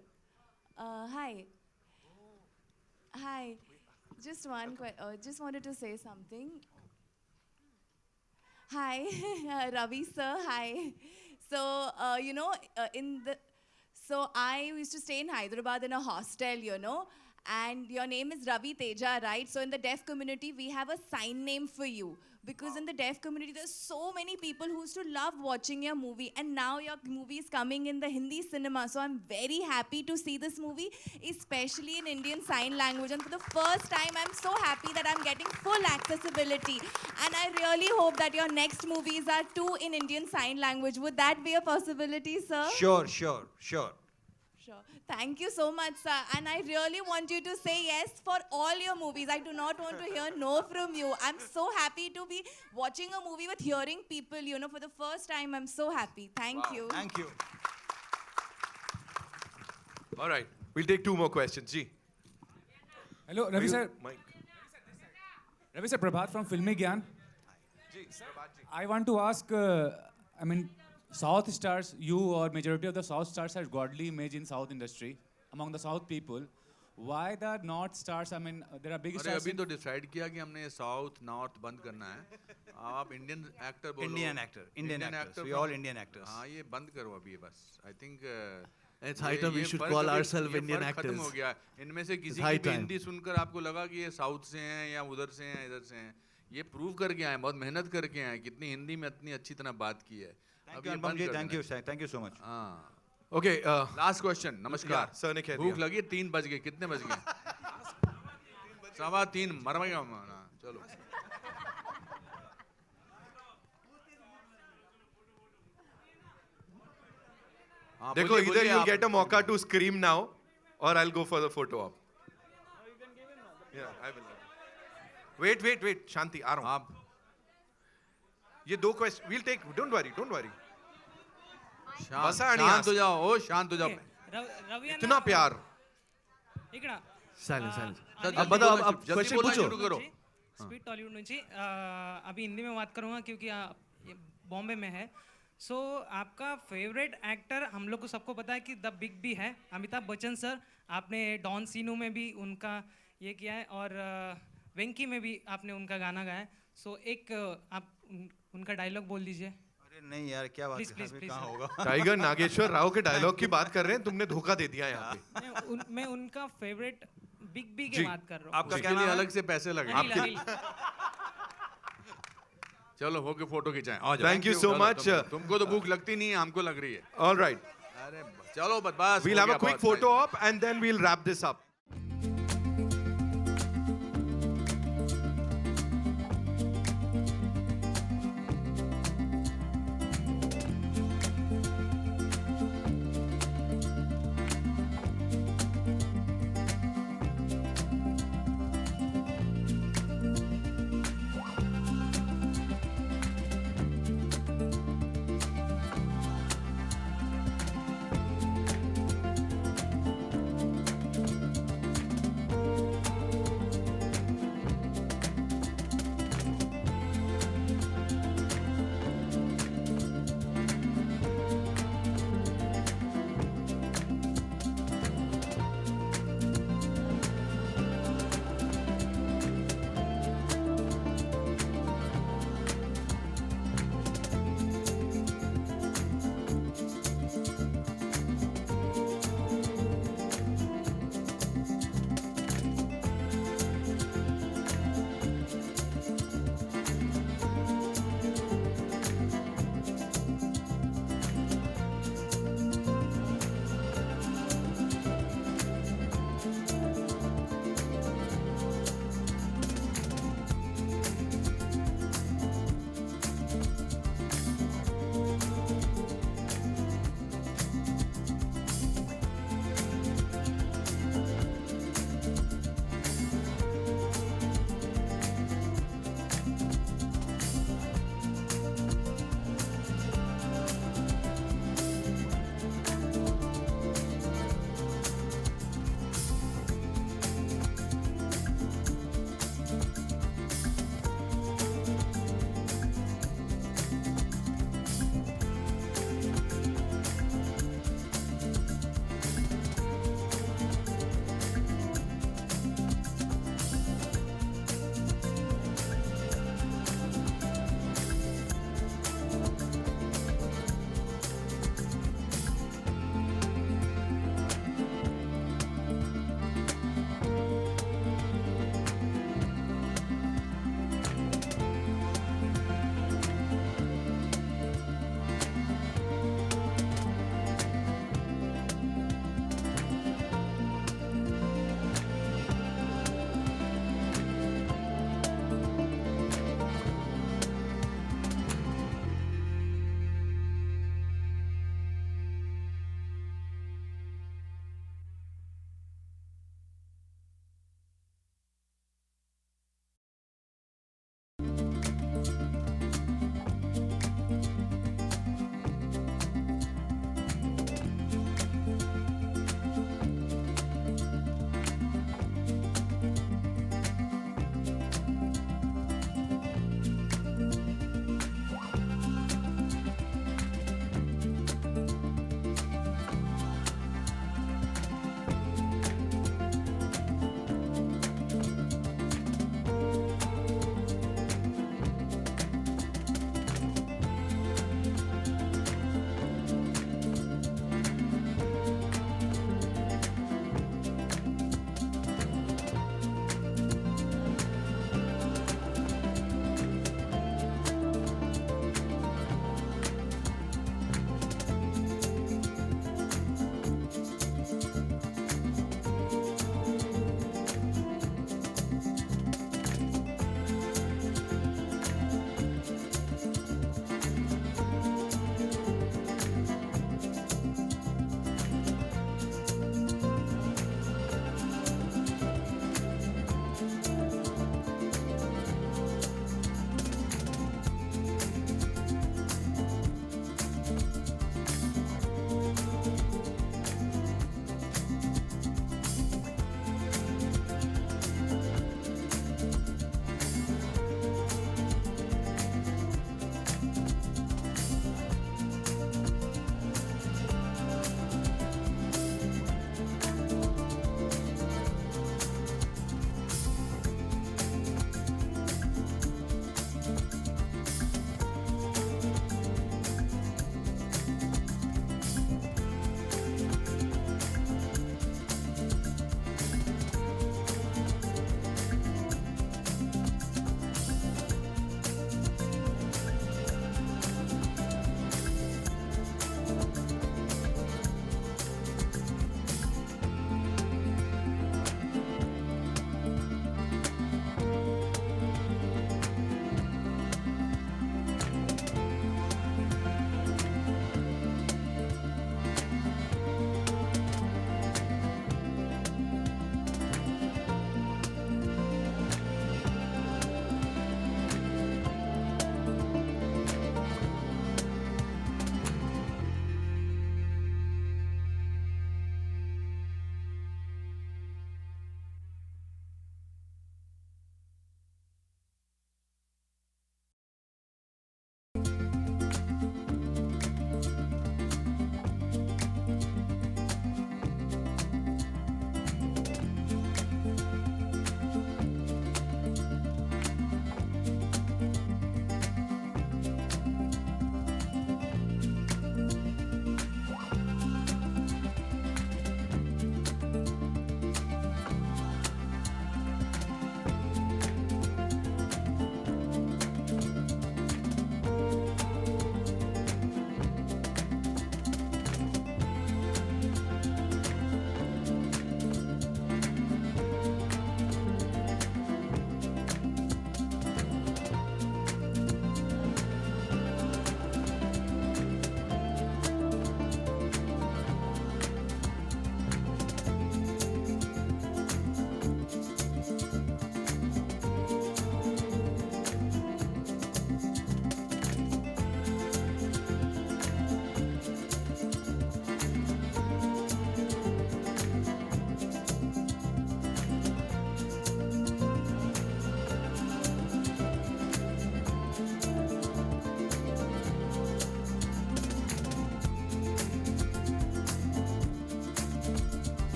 Hi. Hi. Just one just wanted to say something. Hi, Ravi sir. Hi. So, so I used to stay in Hyderabad in a hostel, and your name is Ravi Teja, right? So in the deaf community, we have a sign name for you. Because in the deaf community, there's so many people who used to love watching your movie, and now your movie is coming in the Hindi cinema. So I'm very happy to see this movie, especially in Indian Sign Language. And for the first time, I'm so happy that I'm getting full accessibility. And I really hope that your next movies are too in Indian Sign Language. Would that be a possibility, sir? Sure. Sure. Thank you so much, sir. And I really want you to say yes for all your movies. I do not want to hear no from you. I'm so happy to be watching a movie with hearing people, for the first time. I'm so happy. Thank you. Thank you. All right, we'll take two more questions. Ji. Hello, Ravi sir. Mike. Ravi sir, Prabhat from Filmi Gyan. I want to ask, South stars, you or majority of the South stars have godly image in South industry among the South people. Why the North stars? There are big अरे stars. अभी तो decide किया कि हमने South North बंद करना है. आप Indian actor बोलो. Indian actors. We all Indian actors. हाँ ये बंद करो अभी बस. I think it's high time we should call ourselves Indian actors. खत्म हो गया. इनमें से किसी की भी हिंदी सुनकर आपको लगा कि ये South से हैं या उधर से हैं इधर से हैं. ये प्रूव करके आए, बहुत मेहनत करके आए, कितनी हिंदी में इतनी अच्छी तरह बात की है. Thank you so much. Okay, last question. नमस्कार. सर ने कह दिया. भूख लगी 3 बज गए. कितने बज गए? 3:15 मर गया. चलो. देखो either you'll get a mauka to scream now, or I'll go for the photo op. Yeah, I will. Wait, Shanti, आ रहा हूँ. आप. ये दो question we'll take. Don't worry. शांत हो जाओ. ओ शांत हो जाओ. इतना प्यार. Silence. अब बताओ अब question पूछो. स्पीड टॉलीवुड నుంచి अभी हिंदी में बात करूँगा क्योंकि बॉम्बे में है. सो आपका फेवरेट एक्टर हम लोग को सबको पता है कि द बिग बी है अमिताभ बच्चन सर. आपने डॉन सीनू में भी उनका ये किया है और वेंकी में भी आपने उनका गाना गाया है. सो एक आप उनका डायलॉग बोल दीजिए. अरे नहीं यार क्या बात है, कहाँ होगा. टाइगर नागेश्वर राव के डायलॉग की बात कर रहे हैं, तुमने धोखा दे दिया यहाँ पे. मैं उनका फेवरेट बिग बी की बात कर रहा हूँ. आपका क्या नाम है? अलग से पैसे लगे आपके. चलो होके photo खिंचाएं. Thank you so much. तुमको तो भूख लगती नहीं है, हमको लग रही है. All right. अरे चलो बस. We'll have a quick photo op and then we'll wrap this up.